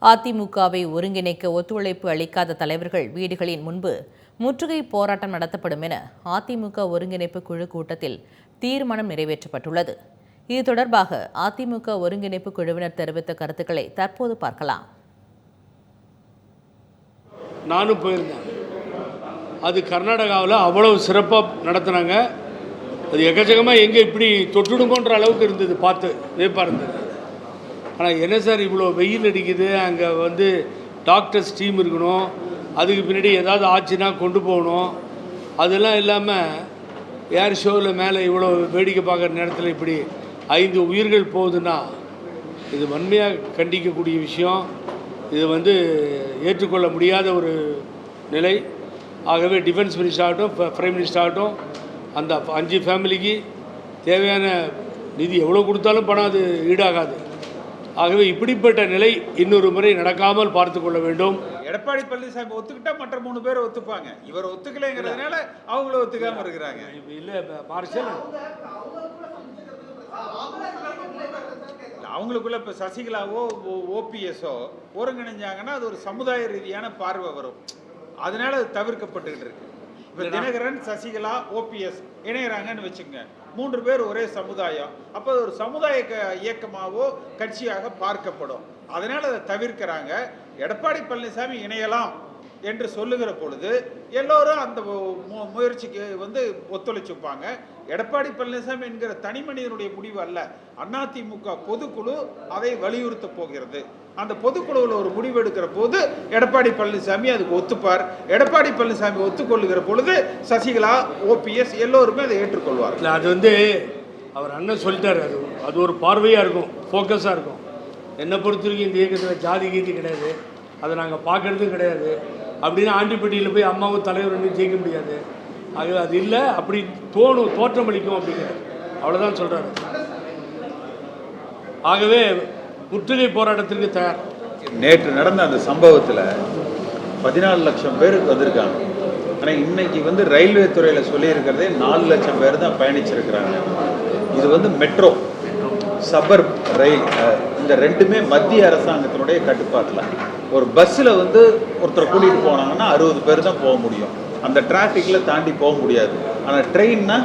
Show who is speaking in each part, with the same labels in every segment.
Speaker 1: அதிமுகவை ஒருங்கிணைக்க ஒத்துழைப்பு அளிக்காத தலைவர்கள் வீடுகளின் முன்பு முற்றுகை போராட்டம் நடத்தப்படும் என அதிமுக ஒருங்கிணைப்பு குழு கூட்டத்தில் தீர்மானம் நிறைவேற்றப்பட்டுள்ளது. இது தொடர்பாக அதிமுக ஒருங்கிணைப்பு குழுவினர் தெரிவித்த கருத்துக்களை தற்போது பார்க்கலாம்.
Speaker 2: நானும் போயிருந்தேன். அது கர்நாடகாவில் அவ்வளவு சிறப்பாக நடத்தினாங்க. அது எக்கச்சக்கமாக எங்கே இப்படி தொட்டுடுங்கன்ற அளவுக்கு இருந்தது, பார்த்து வேப்பாக இருந்தது. ஆனால் என்ன சார் இவ்வளோ வெயில் அடிக்குது, அங்கே டாக்டர்ஸ் டீம் இருக்கணும், அதுக்கு பின்னாடி ஏதாவது ஆச்சுன்னா கொண்டு போகணும், அதெல்லாம் இல்லாமல் ஏர் ஷோவில் மேலே இவ்வளோ வேடிக்கை பார்க்குற நேரத்தில் இப்படி 5 உயிர்கள் போகுதுன்னா இது வன்மையாக கண்டிக்கக்கூடிய விஷயம். இது ஏற்றுக்கொள்ள முடியாத ஒரு நிலை. ஆகவே டிஃபென்ஸ் மினிஸ்டர் ஆகட்டும், பிரைம் மினிஸ்டர் ஆகட்டும், அந்த 5 ஃபேமிலிக்கு தேவையான நிதி எவ்வளோ கொடுத்தாலும் பணம் அது ஈடாகாது. ஆகவே இப்படிப்பட்ட நிலை இன்னொரு முறை நடக்காமல் பார்த்து கொள்ள வேண்டும்.
Speaker 3: எடப்பாடி பழனிசாமி ஒத்துக்கிட்டா மற்ற 3 பேர் ஒத்துப்பாங்க. இவர் ஒத்துக்கலைங்கிறதுனால அவங்கள ஒத்துக்காம இருக்கிறாங்க.
Speaker 2: இல்லை பார்சல்
Speaker 3: அவங்களுக்குள்ள இப்போ சசிகலாவோ ஓபிஎஸோ ஒருங்கிணைஞ்சாங்கன்னா அது ஒரு சமுதாய ரீதியான பார்வை வரும். அதனால அது தவிர்க்கப்பட்டுக்கிட்டு இருக்கு. இப்போ தினகரன், சசிகலா, ஓபிஎஸ் இணைகிறாங்கன்னு வச்சுக்கோங்க, 3 பேர் ஒரே சமுதாயம். அப்போ ஒரு சமுதாய இயக்கமாகவோ கட்சியாக பார்க்கப்படும். அதனால் அதை தவிர்க்கிறாங்க. எடப்பாடி பழனிசாமி இணையலாம் என்று சொல்லுகிற பொழுது எல்லோரும் அந்த முயற்சிக்கு ஒத்துழைச்சுப்பாங்க. எடப்பாடி பழனிசாமி என்கிற தனி மனிதனுடைய முடிவு அல்ல, அதிமுக பொதுக்குழு அதை வலியுறுத்த போகிறது. அந்த பொதுக்குழுவில் ஒரு முடிவு எடுக்கிற போது எடப்பாடி பழனிசாமி அதுக்கு ஒத்துப்பார். எடப்பாடி பழனிசாமி ஒத்துக்கொள்ளுகிற பொழுது சசிகலா, ஓபிஎஸ் எல்லோருமே அதை ஏற்றுக்கொள்வார்.
Speaker 2: அது அவர் அண்ணன் சொல்லிட்டார். அது ஒரு பார்வையாக இருக்கும், ஃபோக்கஸாக இருக்கும். என்னை பொறுத்த வரைக்கும் இந்த இயக்கத்தில் ஜாதி கீதி கிடையாது, அதை நாங்கள் பார்க்குறதும் கிடையாது. அப்படின்னு ஆண்டிப்பட்டியில் போய் அம்மாவும் தலைவர் ஜெயிக்க முடியாது. ஆகவே அது இல்லை, அப்படி தோற்றமளிக்கும் அப்படிங்கிறார். அவ்வளோதான் சொல்கிறாரு. ஆகவே முற்றுகை போராட்டத்திற்கு தயார்.
Speaker 4: நேற்று நடந்த அந்த சம்பவத்தில் 14 லட்சம் பேருக்கு வந்திருக்காங்க. ஆனால் இன்னைக்கு ரயில்வே துறையில் சொல்லியிருக்கிறதே 4 லட்சம் பேர் தான் பயணிச்சிருக்கிறாங்க. இது மெட்ரோ சபர்ப் ரயில், இந்த ரெண்டுமே மத்திய அரசாங்கத்தினுடைய கட்டுப்பாட்டில். ஒரு பஸ்ஸில் ஒருத்தர் கூட்டிகிட்டு போனாங்கன்னா 60 பேர் தான் போக முடியும். அந்த டிராஃபிக்கில் தாண்டி போக முடியாது. ஆனால் ட்ரெயின்னா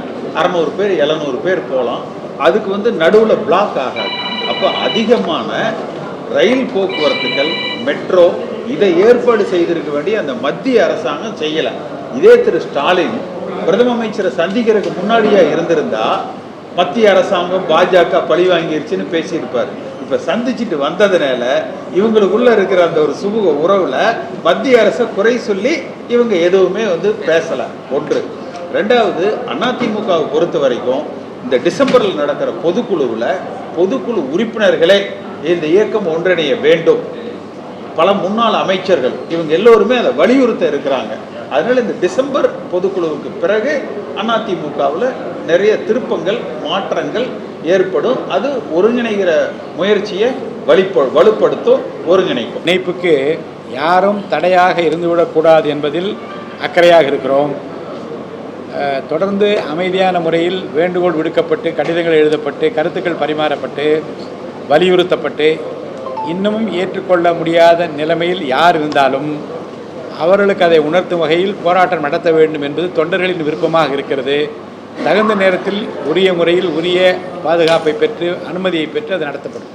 Speaker 4: 600 பேர் 700 பேர் போகலாம். அதுக்கு நடுவில் பிளாக் ஆகாது. அப்போ அதிகமான ரயில் போக்குவரத்துகள், மெட்ரோ இதை ஏற்பாடு செய்திருக்க வேண்டிய அந்த மத்திய அரசாங்கம் செய்யலை. இதே திரு ஸ்டாலின் பிரதம அமைச்சரை சந்திக்கிறதுக்கு முன்னாடியே இருந்திருந்தா மத்திய அரசாங்கம் பாஜக பழி வாங்கிருச்சுன்னு பேசியிருப்பார். இப்போ சந்திச்சுட்டு வந்ததுனால இவங்களுக்குள்ள இருக்கிற அந்த ஒரு சுமூக உறவுல மத்திய அரசை குறை சொல்லி இவங்க எதுவுமே பேசலை. ஒன்று. ரெண்டாவது, அதிமுகவை பொறுத்த வரைக்கும் இந்த டிசம்பரில் நடக்கிற பொதுக்குழு உறுப்பினர்களே இந்த இயக்கம் ஒன்றிணைய வேண்டும். பல முன்னாள் அமைச்சர்கள் இவங்க எல்லோருமே அதை வலியுறுத்த இருக்கிறாங்க. அதனால இந்த டிசம்பர் பொதுக்குழுவுக்கு பிறகு அதிமுகவில் நிறைய திருப்பங்கள், மாற்றங்கள் ஏற்படும். அது ஒருங்கிணைகிற முயற்சியை வலுப்படுத்தும், ஒருங்கிணைக்கும்.
Speaker 5: இணைப்புக்கு யாரும் தடையாக இருந்துவிடக்கூடாது என்பதில் அக்கறையாக இருக்கிறோம். தொடர்ந்து அமைதியான முறையில் வேண்டுகோள் விடுக்கப்பட்டு, கடிதங்கள் எழுதப்பட்டு, கருத்துக்கள் பரிமாறப்பட்டு, வலியுறுத்தப்பட்டு, இன்னமும் ஏற்றுக்கொள்ள முடியாத நிலைமையில் யார் இருந்தாலும் அவர்களுக்கு அதை உணர்த்தும் வகையில் போராட்டம் நடத்த வேண்டும் என்பது தொண்டர்களின் விருப்பமாக இருக்கிறது. தகுந்த நேரத்தில் உரிய முறையில் உரிய பாதுகாப்பை பெற்று, அனுமதியை பெற்று அது நடத்தப்படும்.